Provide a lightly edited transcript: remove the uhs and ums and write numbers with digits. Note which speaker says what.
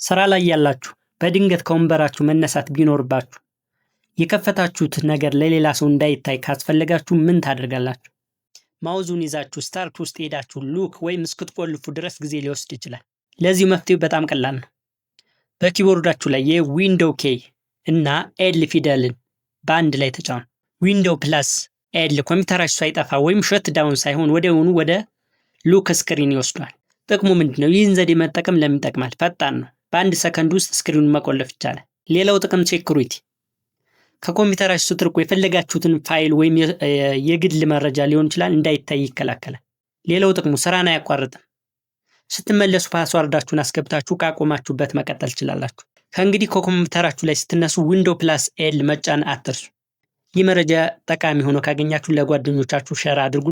Speaker 1: ስራ ላይ ያላችሁ በድንገት ከወንበራችሁ መነሳት ቢኖርባችሁ የከፈታችሁት ነገር ለሌላ ሰው እንዳይታይ ካስፈለጋችሁ ምን ታደርጋላችሁ? ማውዙን ይዛችሁ ስታርት ውስጥ ሄዳችሁ ሉክ ወይም እስክትቆልፉ ድረስ ጊዜ ሊወስድ ይችላል። ለዚህ መፍትሄው በጣም ቀላል ነው። በኪቦርዳችሁ ላይ የዊንዶው ኬይ እና ኤል ፊደልን በአንድ ላይ ተጫኑ። ዊንዶው ፕላስ ኤል ኮምፒውተራችሁ ሳይጠፋ ወይም ሸት ዳውን ሳይሆን ወዲያውኑ ወደ ሉክ ስክሪን ይወስዷል። ጥቅሙ ምንድነው? ይህን ዘዴ መጠቀም ለምን ይጠቅማል? ፈጣን ነው። በአንድ ሰከንድ ውስጥ ስክሪኑን መቆለፍ ይቻላል። ሌላው ጥቅም ሴኩሪቲ። ከኮምፒውተራችሁ ስትርቁ የፈለጋችሁትን ፋይል ወይም የግል መረጃ ሊሆን ይችላል እንዳይታይ ይከላከላል። ሌላው ጥቅሙ ስራን አያቋርጥም። ስትመለሱ ፓስዋርዳችሁን አስገብታችሁ ካቆማችሁበት መቀጠል ትችላላችሁ። ከእንግዲህ ከኮምፒውተራችሁ ላይ ስትነሱ ዊንዶው ፕላስ ኤል መጫን አትርሱ። ይህ መረጃ ጠቃሚ ሆኖ ካገኛችሁ ለጓደኞቻችሁ ሼር አድርጉ።